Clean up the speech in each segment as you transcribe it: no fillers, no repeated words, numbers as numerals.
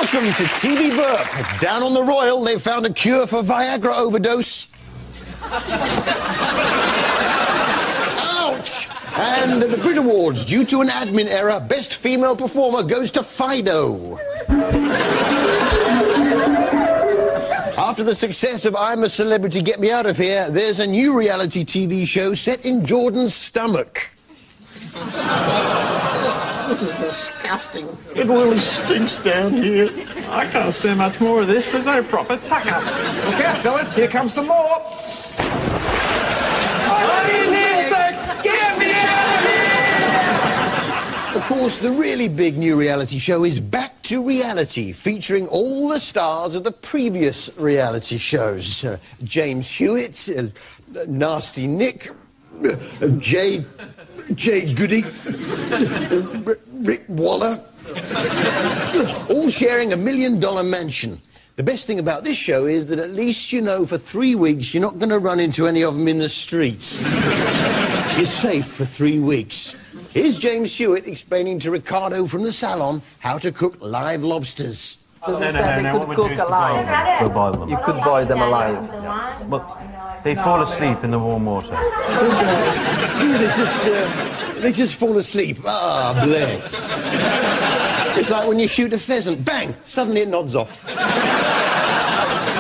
Welcome to TV Burp. Down on the Royal, they've found a cure for Viagra overdose. Ouch! And at the Brit Awards, due to an admin error, Best Female Performer goes to Fido. After the success of I'm a Celebrity, Get Me Out of Here, there's a new reality TV show set in Jordan's stomach. This is disgusting. It really stinks down here. I can't stand much more of this. There's no proper tucker. Look out, fellas. Here comes some more. Get me out of here! Of course, the really big new reality show is Back to Reality, featuring all the stars of the previous reality shows. James Hewitt, Nasty Nick, Jay Goody, Rick Waller, all sharing $1 million mansion. The best thing about this show is that at least you know for 3 weeks you're not going to run into any of them in the streets. You're safe for 3 weeks. Here's James Hewitt explaining to Ricardo from the salon how to cook live lobsters. No, they could cook alive. We'll boil them. You could boil them alive. But they fall asleep in the warm water. They just fall asleep. Ah, bless. It's like when you shoot a pheasant. Bang! Suddenly it nods off.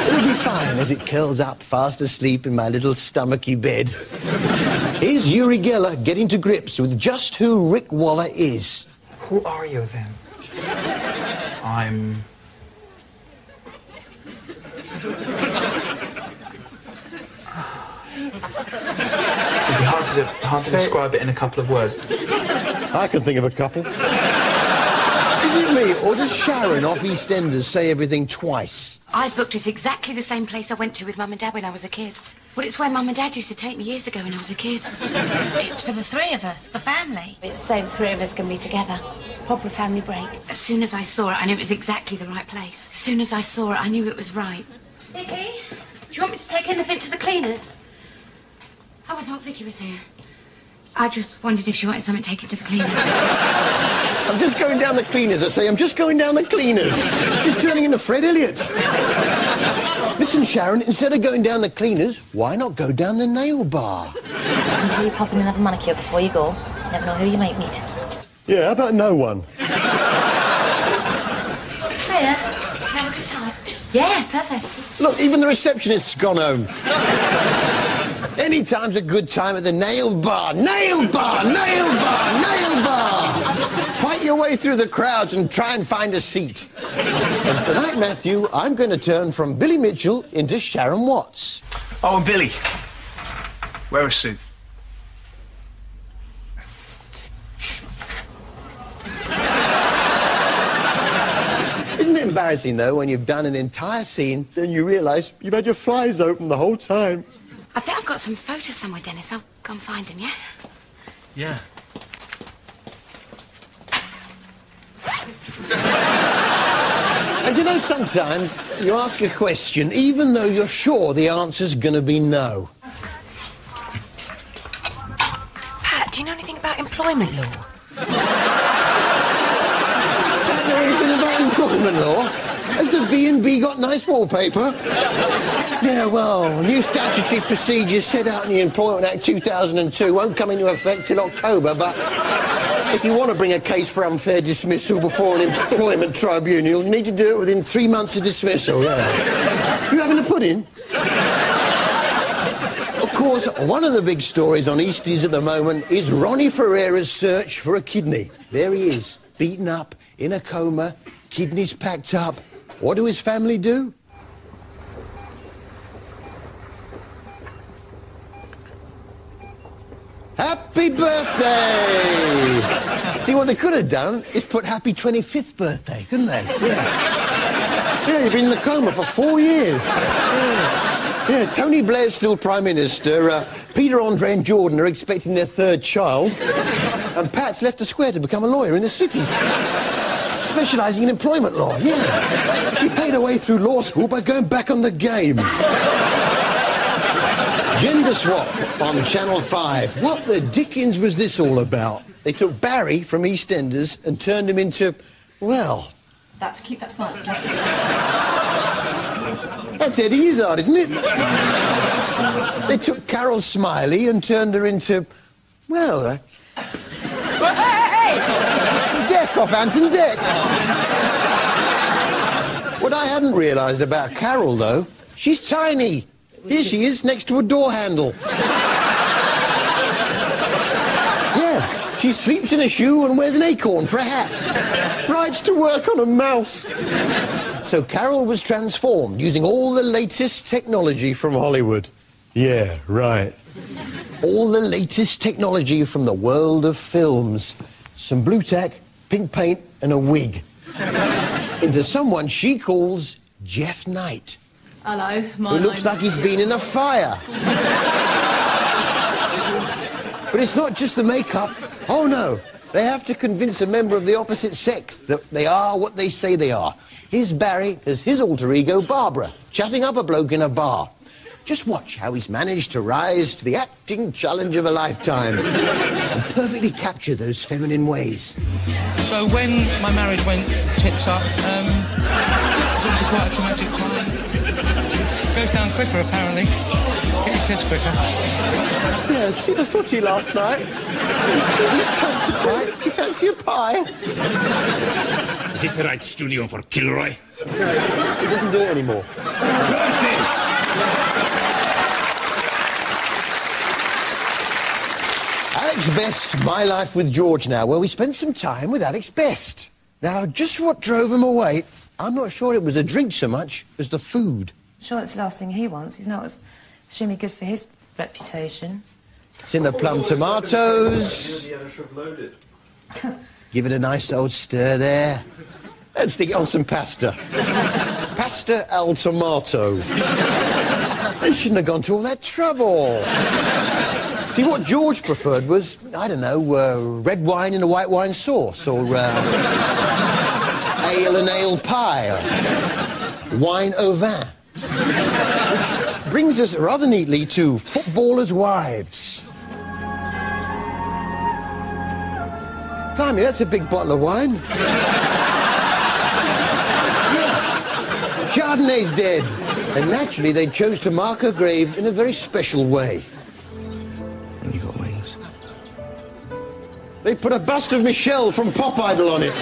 It'll be fine as it curls up fast asleep in my little stomachy bed. Here's Uri Geller getting to grips with just who Rick Waller is. Who are you, then? I'm... It'd be hard to describe it in a couple of words. I can think of a couple. Is it me, or does Sharon off EastEnders say everything twice? I booked us exactly the same place I went to with Mum and Dad when I was a kid. Well, it's where Mum and Dad used to take me years ago when I was a kid. It's for the 3 of us, the family. It's so the 3 of us can be together. Proper family break. As soon as I saw it, I knew it was exactly the right place. As soon as I saw it, I knew it was right. Vicky, do you want me to take anything to the cleaners? Oh, I thought Vicky was here. I just wondered if she wanted something to take it to the cleaners. I'm just going down the cleaners, I say. I'm just going down the cleaners. She's turning into Fred Elliott. Listen, Sharon, instead of going down the cleaners, why not go down the nail bar? Make sure you pop in and have a manicure before you go. You never know who you might meet. Yeah, how about no one? Hiya. Have a good time. Yeah, perfect. Look, even the receptionist's gone home. Any time's a good time at the nail bar. Nail bar, nail bar, nail bar. Fight your way through the crowds and try and find a seat. And tonight, Matthew, I'm going to turn from Billy Mitchell into Sharon Watts. Oh, and Billy, wear a suit. Isn't it embarrassing, though, when you've done an entire scene, then you realise you've had your flies open the whole time? I think I've got some photos somewhere, Dennis. I'll go and find them, yeah? Yeah. And you know, sometimes you ask a question even though you're sure the answer's going to be no. Pat, do you know anything about employment law? Don't know anything about employment law? Has the B&B got nice wallpaper? Yeah, well, new statutory procedures set out in the Employment Act 2002 won't come into effect till October, but if you want to bring a case for unfair dismissal before an employment tribunal, you need to do it within 3 months of dismissal, yeah. You having a pudding? Of course, one of the big stories on Easties at the moment is Ronnie Ferreira's search for a kidney. There he is, beaten up, in a coma, kidneys packed up. What do his family do? Happy birthday! See, what they could have done is put happy 25th birthday, couldn't they? Yeah. Yeah, you've been in the coma for 4 years. Yeah, Tony Blair's still Prime Minister. Peter, Andre and Jordan are expecting their 3rd child. And Pat's left the square to become a lawyer in the city. Specialising in employment law, yeah. She paid her way through law school by going back on the game. Gender swap on Channel 5. What the dickens was this all about? They took Barry from EastEnders and turned him into, well, That's keep that smile. That's Eddie Izzard, isn't it? They took Carol Smiley and turned her into, well, Hey! it's Deck off Anton Deck. What I hadn't realised about Carol, though, she's tiny. Here she is, next to a door handle. Yeah, she sleeps in a shoe and wears an acorn for a hat. Rides to work on a mouse. So Carol was transformed using all the latest technology from Hollywood. Yeah, right. All the latest technology from the world of films. Some blue tack, pink paint and a wig. Into someone she calls Jeff Knight. Hello, Who looks like he's been in a fire. But it's not just the makeup. Oh, no. They have to convince a member of the opposite sex that they are what they say they are. Here's Barry as his alter ego, Barbara, chatting up a bloke in a bar. Just watch how he's managed to rise to the acting challenge of a lifetime and perfectly capture those feminine ways. So when my marriage went tits up, it was obviously quite a traumatic time. It goes down quicker, apparently. Get your piss quicker. Yeah, see the footy last night. These pants are tight. You fancy a pie? Is this the right studio for Kilroy? No, he doesn't do it anymore. Curses! Alex Best, My Life with George now, where we spent some time with Alex Best. Now, just what drove him away, I'm not sure it was a drink so much as the food. Sure, it's the last thing he wants. He's not extremely good for his reputation. It's in the plum tomatoes. Give it a nice old stir there. Let's stick it on some pasta. Pasta al tomato. They shouldn't have gone to all that trouble. See, what George preferred was, I don't know, red wine in a white wine sauce, or ale and ale pie, or wine au vin. Which brings us rather neatly to footballers' wives. Blimey, that's a big bottle of wine. Yes, Chardonnay's dead. And naturally, they chose to mark her grave in a very special way. You got wings. They put a bust of Michelle from Pop Idol on it.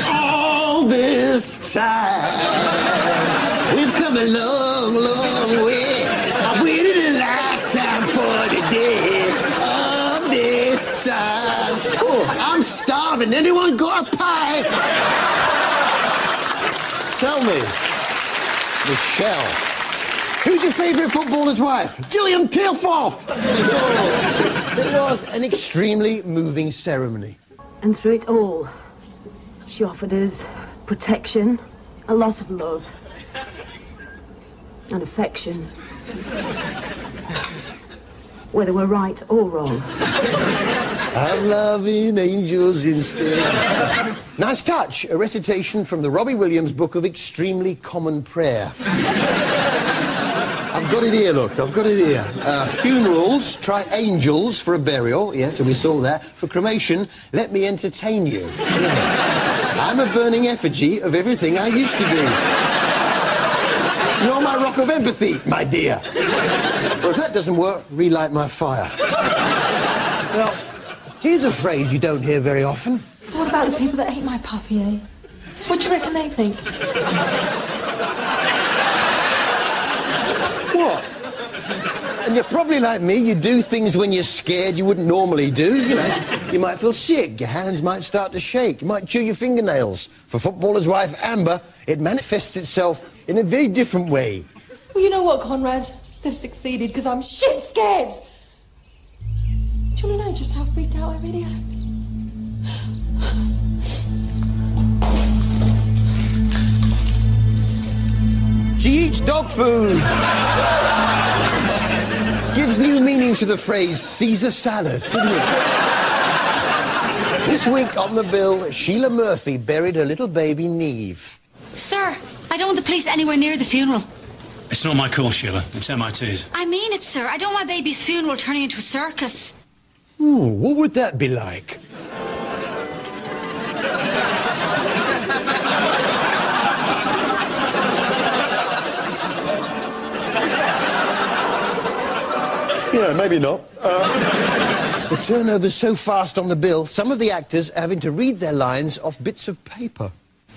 All this time, we've come a long, long way. I waited a lifetime for the day of this time. Oh, I'm starving. Anyone got a pie? Tell me, Michelle, who's your favourite footballer's wife? Gillian Tilforth! It was an extremely moving ceremony. And through it all, she offered us protection, a lot of love, and affection. Whether we're right or wrong. I'm loving angels instead. Nice touch, a recitation from the Robbie Williams book of Extremely Common Prayer. I've got it here, look, I've got it here. Funerals, try angels for a burial. Yes, and we saw that. For cremation, let me entertain you. Yeah. I'm a burning effigy of everything I used to be. You're my rock of empathy, my dear. Well, if that doesn't work, relight my fire. Well, here's a phrase you don't hear very often. What about the people that hate my puppy, eh? What do you reckon they think? What? And you're probably like me, you do things when you're scared you wouldn't normally do, you know. You might feel sick, your hands might start to shake, you might chew your fingernails. For footballer's wife Amber, it manifests itself in a very different way. Well, you know what, Conrad? They've succeeded because I'm shit scared. Do you want to know just how freaked out I really am? She eats dog food. Gives new meaning to the phrase Caesar salad, doesn't it? This week on the bill, Sheila Murphy buried her little baby Neve. Sir, I don't want the police anywhere near the funeral. It's not my call, Sheila. It's MIT's. I mean it, sir. I don't want my baby's funeral turning into a circus. What would that be like? Yeah, maybe not. The turnover's so fast on the bill, some of the actors are having to read their lines off bits of paper.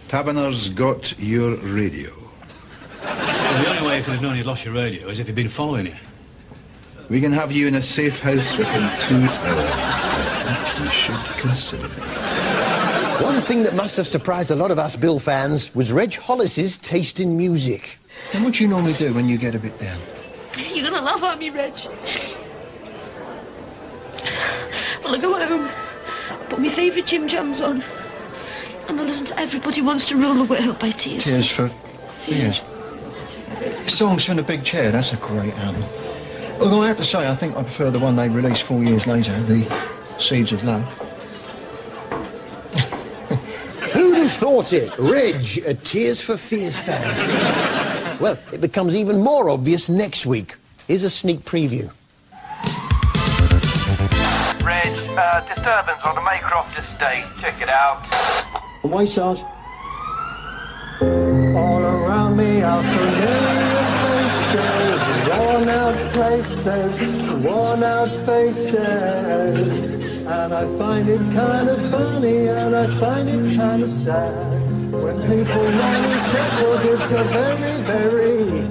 Taverner's got your radio. Well, the only way you could have known you'd lost your radio is if you'd been following you. We can have you in a safe house within 2 hours. I think you should consider it. One thing that must have surprised a lot of us Bill fans was Reg Hollis's taste in music. And what do you normally do when you get a bit down? You're gonna laugh at me, Reg. Well, I go home, put my favourite Jim Jams on, and I listen to Everybody Wants to Rule the World by Tears. Tears for Fears. Songs from the Big Chair, that's a great album. Although I have to say, I think I prefer the one they released 4 years later, The Seeds of Love. Who'd have thought it? Reg, a Tears for Fears fan. Well, it becomes even more obvious next week. Here's a sneak preview. Reg, disturbance on the Maycroft estate. Check it out. Wayside. All around me are familiar faces, worn out places, worn out faces. And I find it kind of funny and I find it kind of sad. When people run in circles, it's a very, very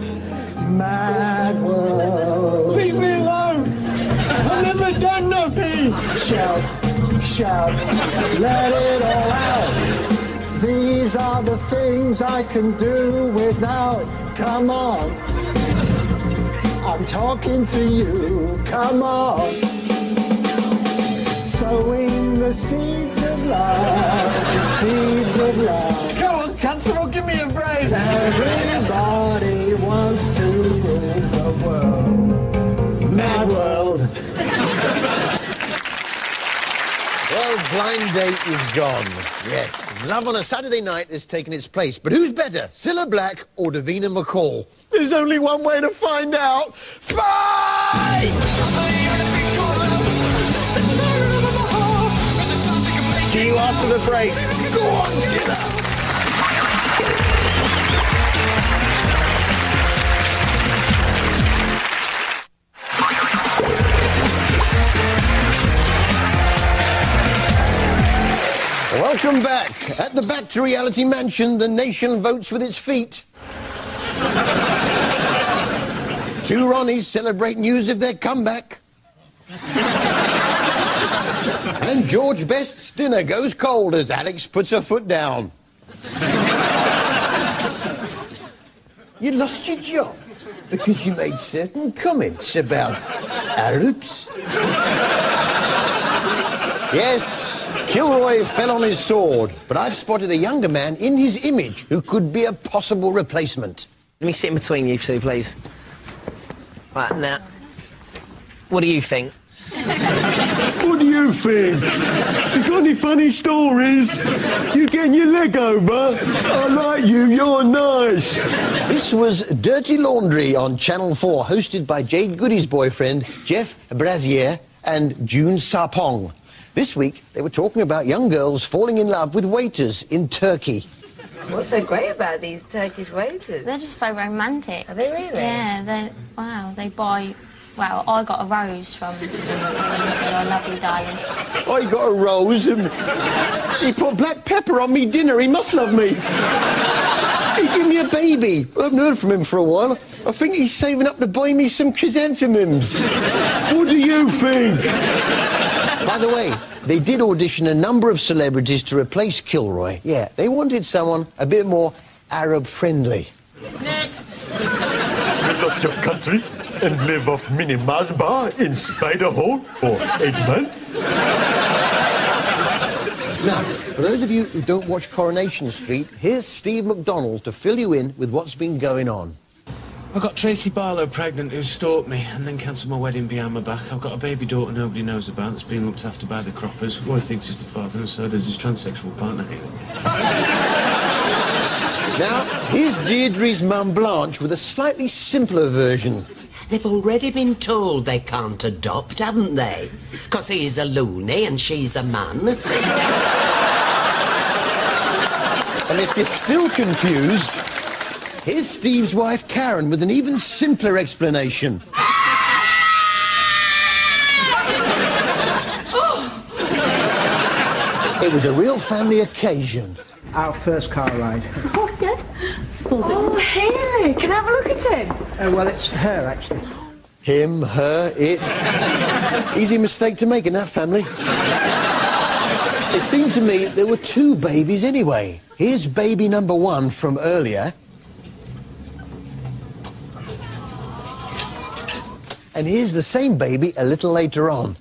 mad world. Leave me alone! I've never done nothing! Shout, shout, let it all out. These are the things I can do without. Come on, I'm talking to you. Come on. Sowing the seeds of love, the seeds of love. Come on, Constable, give me a break! Everybody wants to rule the world. Mad world. Well, Blind Date is gone. Yes, Love on a Saturday Night has taken its place. But who's better, Cilla Black or Davina McCall? There's only one way to find out. Fight! See you after the break. Go on, Cilla! Welcome back. At the Back to Reality mansion, the nation votes with its feet. Two Ronnies celebrate news of their comeback. And George Best's dinner goes cold as Alex puts her foot down. You lost your job because you made certain comments about Arabs. Yes, Kilroy fell on his sword, but I've spotted a younger man in his image who could be a possible replacement. Let me sit in between you two, please. Right, now, what do you think? What do you think? You got any funny stories? You getting your leg over? I like you, you're nice. This was Dirty Laundry on Channel 4, hosted by Jade Goody's boyfriend, Jeff Brazier, and June Sarpong. This week, they were talking about young girls falling in love with waiters in Turkey. What's so great about these Turkish waiters? They're just so romantic. Are they really? Yeah, they buy... Well, I got a rose from them and said, I love you, darling. I got a rose and he put black pepper on me dinner. He must love me. He gave me a baby. I haven't heard from him for a while. I think he's saving up to buy me some chrysanthemums. What do you think? By the way, they did audition a number of celebrities to replace Kilroy. Yeah, they wanted someone a bit more Arab-friendly. Next. You lost your country and live off mini Masba in Spiderhole for 8 months? Now, for those of you who don't watch Coronation Street, here's Steve McDonald to fill you in with what's been going on. I got Tracy Barlow pregnant who stalked me and then cancelled my wedding behind my back. I've got a baby daughter nobody knows about that's being looked after by the croppers. Roy thinks he's the father and so does his transsexual partner. Now, here's Deirdre's mum Blanche with a slightly simpler version. They've already been told they can't adopt, haven't they? Because he's a loony and she's a man. And if you're still confused, here's Steve's wife Karen with an even simpler explanation. It was a real family occasion. Our first car ride. Oh, yeah. Suppose oh, Haley, can I have a look at him? Well, it's her, actually. Him, her, it. Easy mistake to make in that family. It seemed to me there were two babies anyway. Here's baby number one from earlier. And here's the same baby a little later on.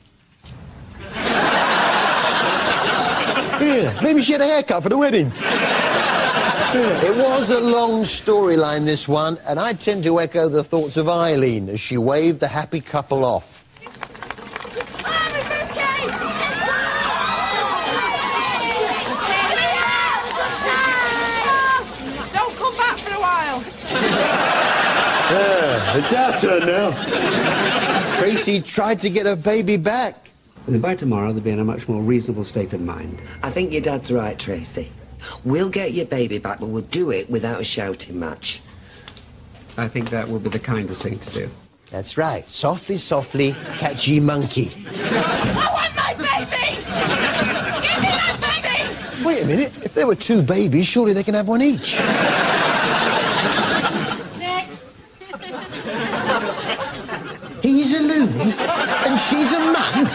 Yeah, maybe she had a haircut for the wedding. Yeah, it was a long storyline, this one, and I tend to echo the thoughts of Eileen as she waved the happy couple off. Don't come back for a while. Yeah, it's our turn now. Tracy tried to get her baby back. By tomorrow, they'll be in a much more reasonable state of mind. I think your dad's right, Tracy. We'll get your baby back, but we'll do it without a shouting match. I think that will be the kindest thing to do. That's right. Softly, softly, catch ye monkey. I want my baby! Give me that baby! Wait a minute. If there were two babies, surely they can have one each. Next. He's a loony, and she's a man.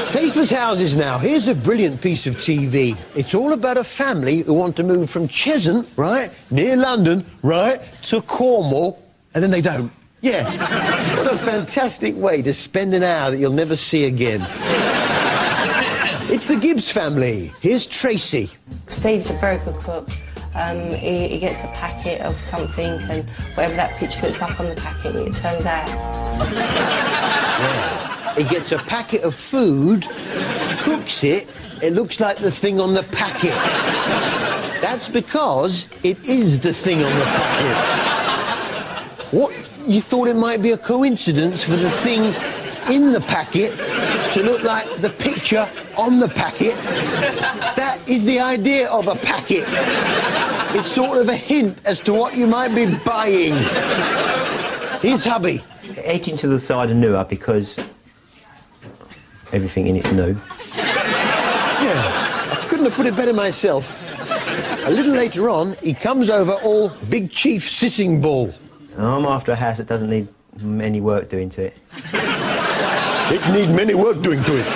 Safe as houses now. Here's a brilliant piece of TV. It's all about a family who want to move from Cheshunt, right, near London, right, to Cornwall, and then they don't. Yeah. What a fantastic way to spend an hour that you'll never see again. It's the Gibbs family. Here's Tracy. Steve's a very good cook. He gets a packet of something, and whatever that picture looks like on the packet, it turns out. Yeah. He gets a packet of food, cooks it, it looks like the thing on the packet. That's because it is the thing on the packet. What, you thought it might be a coincidence for the thing in the packet to look like the picture on the packet? That is the idea of a packet. It's sort of a hint as to what you might be buying. Here's hubby. Edging to the side of newer because everything in it's new. Yeah, I couldn't have put it better myself. A little later on, he comes over all Big Chief Sitting Bull. I'm after a house that doesn't need any work doing to it. It need many work doing to it.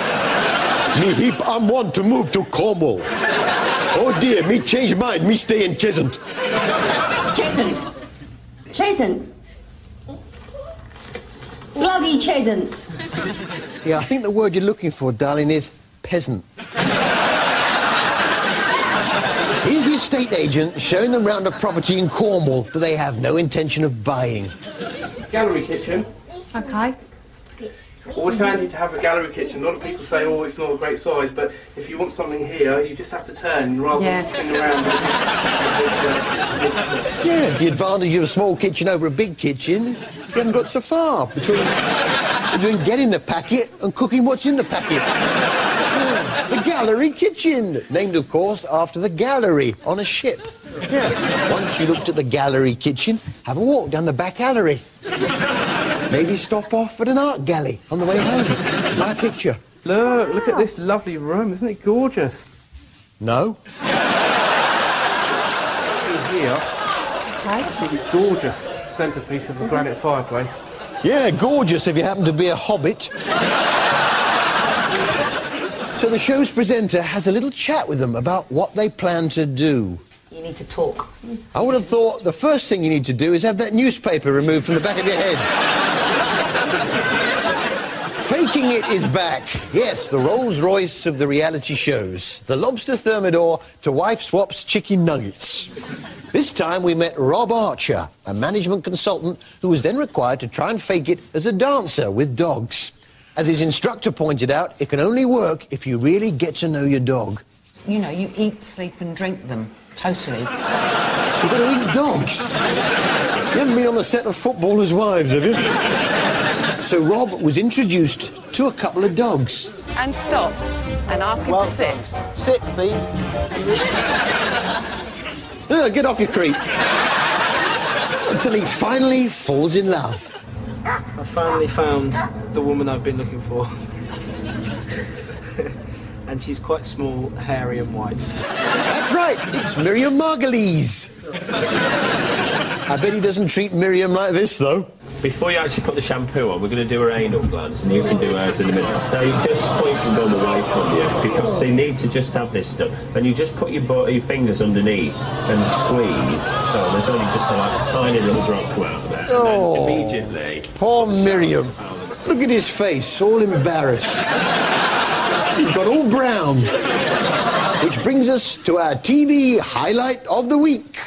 Me heap I'm want to move to Cornwall. Oh dear, me change mind, me stay in Cheshunt. Cheshunt. Cheshunt. Bloody Cheshunt. Yeah, I think the word you're looking for, darling, is peasant. Here's the estate agent showing them round a property in Cornwall that they have no intention of buying. Gallery kitchen. Okay. Always handy to have a gallery kitchen. A lot of people say, oh, it's not a great size, but if you want something here, you just have to turn rather than looking around. Yeah, the advantage of a small kitchen over a big kitchen, you haven't got so far between getting the packet and cooking what's in the packet. Yeah, the gallery kitchen, named, of course, after the gallery on a ship. Yeah, once you looked at the gallery kitchen, have a walk down the back gallery. Maybe stop off at an art galley on the way home. My picture. Look at this lovely room. Isn't it gorgeous? No. Here, absolutely gorgeous centrepiece of a granite fireplace. Yeah, gorgeous if you happen to be a hobbit. So the show's presenter has a little chat with them about what they plan to do. You need to talk. I would have thought the first thing you need to do is have that newspaper removed from the back of your head. Faking it is back. Yes, the Rolls-Royce of the reality shows. The lobster thermidor to wife swaps chicken nuggets. This time we met Rob Archer, a management consultant who was then required to try and fake it as a dancer with dogs. As his instructor pointed out, it can only work if you really get to know your dog. You know, you eat, sleep and drink them. Totally. You've got to eat dogs. You haven't been on the set of Footballers' Wives, have you? So Rob was introduced to a couple of dogs. And stop. And ask him to sit. Sit, please. Get off your creep. Until he finally falls in love. I finally found the woman I've been looking for. and she's quite small, hairy and white. That's right, it's Miriam Margolyes. I bet he doesn't treat Miriam like this, though. Before you actually put the shampoo on, we're going to do her anal glands, and you can do hers in the middle. Now, you just point your bum away from you, because they need to just have this done. And you just put your fingers underneath and squeeze. Oh, there's only just a tiny little drop come out of there. Oh, and then immediately... Poor Miriam. Look at his face, all embarrassed. He's got all brown. Which brings us to our TV highlight of the week.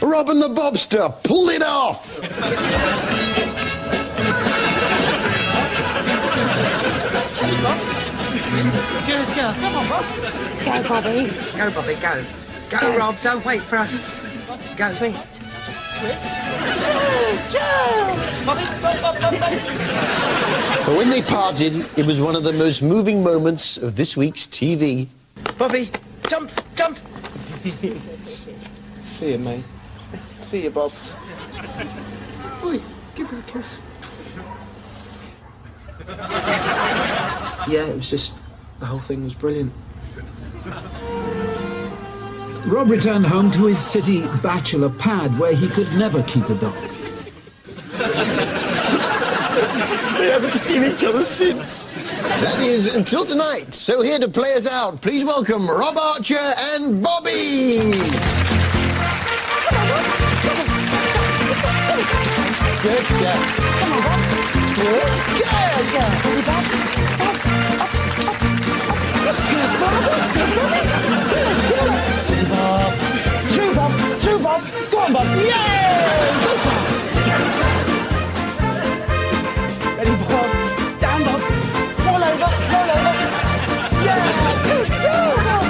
Rob and the Bobster, pull it off! Touch, Bob. Good girl. Come on, Bob. Go, Bobby. Go, Bobby, go. Go, Rob. Don't wait for her. Go. Twist. Twist. Good girl. Bobby, Bob, Bob, Bob, Bob. But when they parted, it was one of the most moving moments of this week's TV. Bobby, jump, jump. See you, mate. See you, Bobs. Oi, give us a kiss. Yeah, it was just... the whole thing was brilliant. Rob returned home to his city bachelor pad where he could never keep a dog. They haven't seen each other since. That is until tonight. So here to play us out, please welcome Rob Archer and Bobby. Good girl. Come on, Bob. Twist. Good girl. Bobby, Bob. Bob. Up, up, up. That's good, Bob. That's good, Bobby. Good. Bob. Through, Bob. Through, Bob. Go on, Bob. Yay! Good, Bob. Ready, Bob. Down, Bob. Roll over. Roll over. Yeah! Good girl, Bob.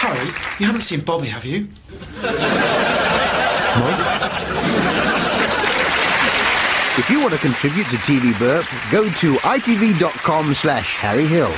Harry, you haven't seen Bobby, have you? If you want to contribute to TV Burp, go to itv.com/Harry Hill.